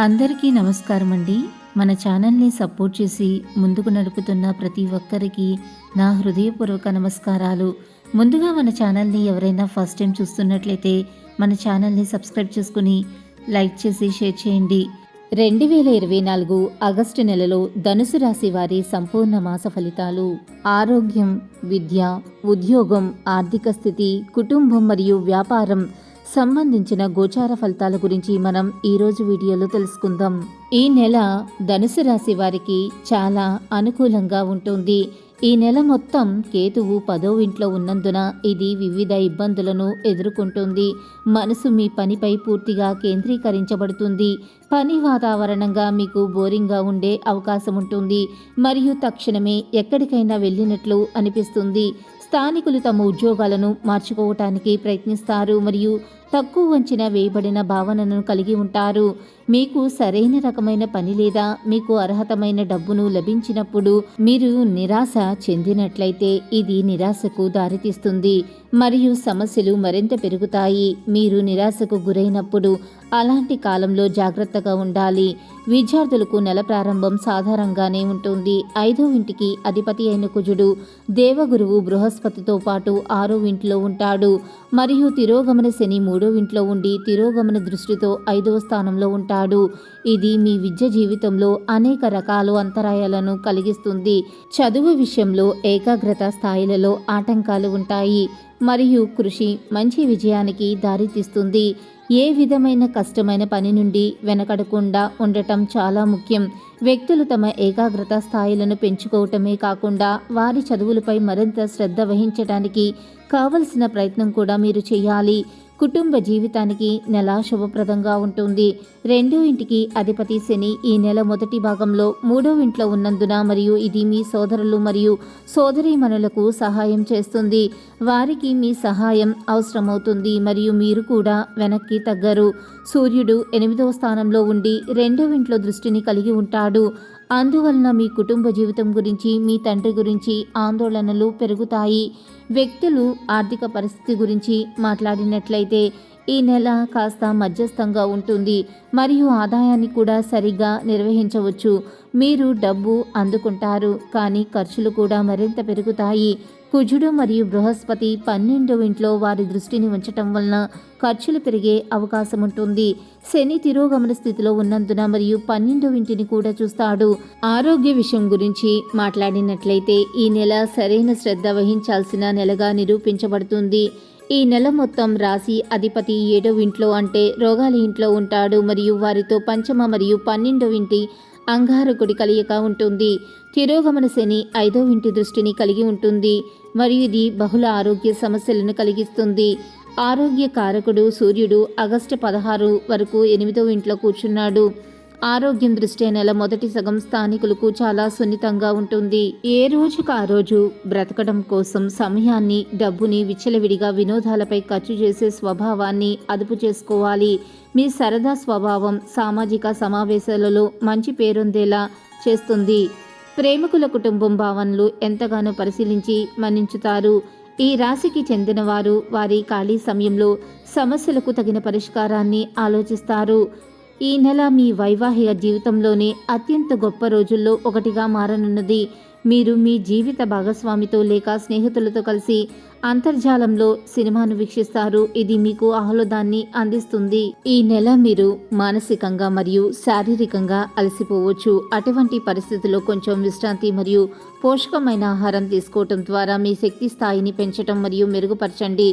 అందరికీ నమస్కారం అండి. మన ఛానల్ని సపోర్ట్ చేసి ముందుకు నడుపుతున్న ప్రతి ఒక్కరికి నా హృదయపూర్వక నమస్కారాలు. ముందుగా మన ఛానల్ని ఎవరైనా ఫస్ట్ టైం చూస్తున్నట్లయితే మన ఛానల్ని సబ్స్క్రైబ్ చేసుకుని లైక్ చేసి షేర్ చేయండి. 2024 ఆగస్టు నెలలో ధనుసు రాశి వారి సంపూర్ణ మాస ఫలితాలు. ఆరోగ్యం, విద్య, ఉద్యోగం, ఆర్థిక స్థితి, కుటుంబం మరియు వ్యాపారం సంబంధించిన గోచార ఫలితాల గురించి మనం ఈరోజు వీడియోలో తెలుసుకుందాం. ఈ నెల ధనుసు రాశి వారికి చాలా అనుకూలంగా ఉంటుంది. ఈ నెల మొత్తం కేతువు 10వ ఇంట్లో ఉన్నందున ఇది వివిధ ఇబ్బందులను ఎదుర్కొంటుంది. మనసు మీ పనిపై పూర్తిగా కేంద్రీకరించబడుతుంది. పని వాతావరణంగా మీకు బోరింగ్గా ఉండే అవకాశం ఉంటుంది మరియు తక్షణమే ఎక్కడికైనా వెళ్ళినట్లు అనిపిస్తుంది. స్థానికులు తమ ఉద్యోగాలను మార్చుకోవటానికి ప్రయత్నిస్తారు మరియు తక్కువ అంచనా వేయబడిన భావనను కలిగి ఉంటారు. మీకు సరైన రకమైన పని లేదా మీకు అర్హతమైన డబ్బును లభించినప్పుడు మీరు నిరాశ చెందినట్లయితే ఇది నిరాశకు దారితీస్తుంది మరియు సమస్యలు మరింత పెరుగుతాయి. మీరు నిరాశకు గురైనప్పుడు అలాంటి కాలంలో జాగ్రత్తగా ఉండాలి. విద్యార్థులకు నెల ప్రారంభం సాధారణంగానే ఉంటుంది. 5వ ఇంటికి అధిపతి అయిన కుజుడు దేవగురువు బృహస్పతితో పాటు 6వ ఇంట్లో ఉంటాడు మరియు తిరోగమన శని 3వ ఇంట్లో ఉండి తిరోగమన దృష్టితో 5వ స్థానంలో ఉంటాడు. ఇది మీ విద్య జీవితంలో అనేక రకాల అంతరాయాలను కలిగిస్తుంది. చదువు విషయంలో ఏకాగ్రత స్థాయిలలో ఆటంకాలు ఉంటాయి మరియు కృషి మంచి విజయానికి దారితీస్తుంది. ఏ విధమైన కష్టమైన పని నుండి వెనకడకుండా ఉండటం చాలా ముఖ్యం. వ్యక్తులు తమ ఏకాగ్రత స్థాయిలను పెంచుకోవటమే కాకుండా వారి చదువులపై మరింత శ్రద్ధ వహించడానికి కావలసిన ప్రయత్నం కూడా మీరు చేయాలి. కుటుంబ జీవితానికి నెల శుభప్రదంగా ఉంటుంది. 2వ ఇంటికి అధిపతి శని ఈ నెల మొదటి భాగంలో 3వ ఇంట్లో ఉన్నందున మరియు ఇది మీ సోదరులు మరియు సోదరీమణులకు సహాయం చేస్తుంది. వారికి మీ సహాయం అవసరమవుతుంది మరియు మీరు కూడా వెనక్కి తగ్గరు. సూర్యుడు 8వ స్థానంలో ఉండి 2వ ఇంట్లో దృష్టిని కలిగి ఉంటాడు. అందువలన మీ కుటుంబ జీవితం గురించి మీ తండ్రి గురించి ఆందోళనలు పెరుగుతాయి. వ్యక్తులు ఆర్థిక పరిస్థితి గురించి మాట్లాడినట్లయితే ఈ నెల కాస్త మధ్యస్థంగా ఉంటుంది మరియు ఆదాయాన్ని కూడా సరిగ్గా నిర్వహించవచ్చు. మీరు డబ్బు అందుకుంటారు కానీ ఖర్చులు కూడా మరింత పెరుగుతాయి. కుజుడు మరియు బృహస్పతి 12వ ఇంట్లో వారి దృష్టిని ఉంచటం వలన ఖర్చులు పెరిగే అవకాశం ఉంటుంది. శని తిరోగమన స్థితిలో ఉన్నందున మరియు 12వ ఇంటిని కూడా చూస్తాడు. ఆరోగ్య విషయం గురించి మాట్లాడినట్లయితే ఈ నెల సరైన శ్రద్ధ వహించాల్సిన నెలగా నిరూపించబడుతుంది. ఈ నెల మొత్తం రాశి అధిపతి 7వ ఇంట్లో అంటే రోగాల ఇంట్లో ఉంటాడు మరియు వారితో పంచమ మరియు 12వ ఇంటి అంగారకుడి కలయిక ఉంటుంది. తిరోగమన శని 5వ ఇంటి దృష్టిని కలిగి ఉంటుంది మరియు ఇది బహుళ ఆరోగ్య సమస్యలను కలిగిస్తుంది. ఆరోగ్య కారకుడు సూర్యుడు ఆగస్టు 16 వరకు 8వ ఇంట్లో కూర్చున్నాడు. ఆరోగ్యం దృష్ట్యా నెల మొదటి సగం స్థానికులకు చాలా సున్నితంగా ఉంటుంది. ఏ రోజుకు ఆ రోజు బ్రతకడం కోసం సమయాన్ని, డబ్బుని విచ్చలవిడిగా వినోదాలపై ఖర్చు చేసే స్వభావాన్ని అదుపు చేసుకోవాలి. మీ సరదా స్వభావం సామాజిక సమావేశాలలో మంచి పేరొందేలా చేస్తుంది. ప్రేమికుల కుటుంబం భావనలు ఎంతగానో పరిశీలించి మన్నించుతారు. ఈ రాశికి చెందిన వారు వారి ఖాళీ సమయంలో సమస్యలకు తగిన పరిష్కారాన్ని ఆలోచిస్తారు. ఈ నెల మీ వైవాహిక జీవితంలోనే అత్యంత గొప్ప రోజుల్లో ఒకటిగా మారనున్నది. మీరు మీ జీవిత భాగస్వామితో లేక స్నేహితులతో కలిసి అంతర్జాలంలో సినిమాను వీక్షిస్తారు. ఇది మీకు ఆహ్లాదాన్ని అందిస్తుంది. ఈ నెల మీరు మానసికంగా మరియు శారీరకంగా అలసిపోవచ్చు. అటువంటి పరిస్థితుల్లో కొంచెం విశ్రాంతి మరియు పోషకమైన ఆహారం తీసుకోవటం ద్వారా మీ శక్తి స్థాయిని పెంచటం మరియు మెరుగుపరచండి.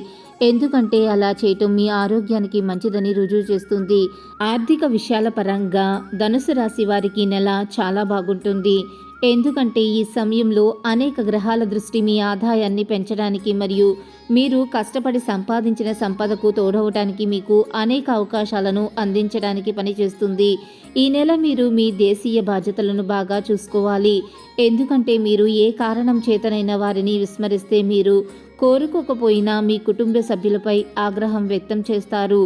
ఎందుకంటే అలా చేయటం మీ ఆరోగ్యానికి మంచిదని రుజువు చేస్తుంది. ఆర్థిక విషయాల పరంగా ధనుసు రాశి వారికి నెల చాలా బాగుంటుంది. ఎందుకంటే ఈ సమయంలో అనేక గ్రహాల దృష్టి మీ ఆదాయాన్ని పెంచడానికి మరియు మీరు కష్టపడి సంపాదించిన సంపదకు తోడవటానికి మీకు అనేక అవకాశాలను అందించడానికి పనిచేస్తుంది. ఈ నెల మీరు మీ దేశీయ బాధ్యతలను బాగా చూసుకోవాలి. ఎందుకంటే మీరు ఏ కారణం చేతనైనా వారిని విస్మరిస్తే మీరు కోరుకోకపోయినా మీ కుటుంబ సభ్యులపై ఆగ్రహం వ్యక్తం చేస్తారు.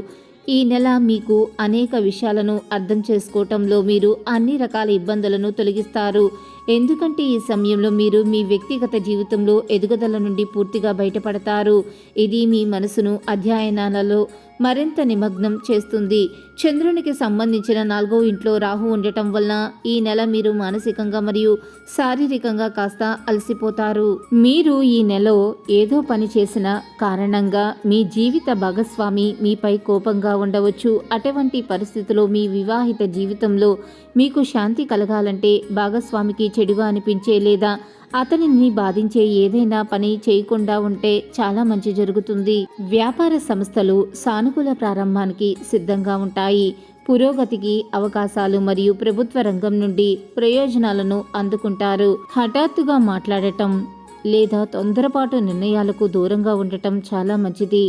ఈ నెల మీకు అనేక విషయాలను అర్థం చేసుకోవటంలో మీరు అన్ని రకాల ఇబ్బందులను తొలగిస్తారు. ఎందుకంటే ఈ సమయంలో మీరు మీ వ్యక్తిగత జీవితంలో ఎదుగుదల నుండి పూర్తిగా బయటపడతారు. ఇది మీ మనసును అధ్యయనాలలో మరింత నిమగ్నం చేస్తుంది. చంద్రునికి సంబంధించిన 4వ ఇంట్లో రాహు ఉండటం వలన ఈ నెల మీరు మానసికంగా మరియు శారీరకంగా కాస్త అలసిపోతారు. మీరు ఈ నెలలో ఏదో పని చేసిన కారణంగా మీ జీవిత భాగస్వామి మీపై కోపంగా ఉండవచ్చు. అటువంటి పరిస్థితిలో మీ వివాహిత జీవితంలో మీకు శాంతి కలగాలంటే భాగస్వామికి చెడుగా అనిపించే లేదా అతనిని బాధించే ఏదైనా పని చేయకుండా ఉంటే చాలా మంచి జరుగుతుంది. వ్యాపార సంస్థలు సానుకూల ప్రారంభానికి సిద్ధంగా ఉంటాయి. పురోగతికి అవకాశాలు మరియు ప్రభుత్వ రంగం నుండి ప్రయోజనాలను అందుకుంటారు. హఠాత్తుగా మాట్లాడటం లేదా తొందరపాటు నిర్ణయాలకు దూరంగా ఉండటం చాలా మంచిది.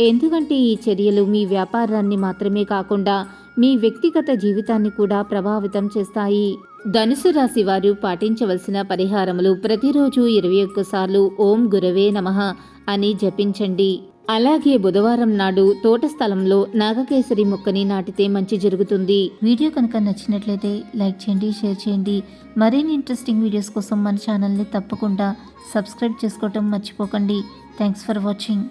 ఎందుకంటే ఈ చర్యలు మీ వ్యాపారాన్ని మాత్రమే కాకుండా మీ వ్యక్తిగత జీవితాన్ని కూడా ప్రభావితం చేస్తాయి. ధనుసు రాశి వారు పాటించవలసిన పరిహారములు: ప్రతిరోజు 21 సార్లు ఓం గురవే నమః అని జపించండి. అలాగే బుధవారం నాడు తోట స్థలంలో నాగకేసరి మొక్కని నాటితే మంచి జరుగుతుంది. వీడియో కనుక నచ్చినట్లయితే లైక్ చేయండి, షేర్ చేయండి. మరిన్ని ఇంట్రెస్టింగ్ వీడియోస్ కోసం మన ఛానల్ని తప్పకుండా సబ్స్క్రైబ్ చేసుకోవటం మర్చిపోకండి. Thanks for watching.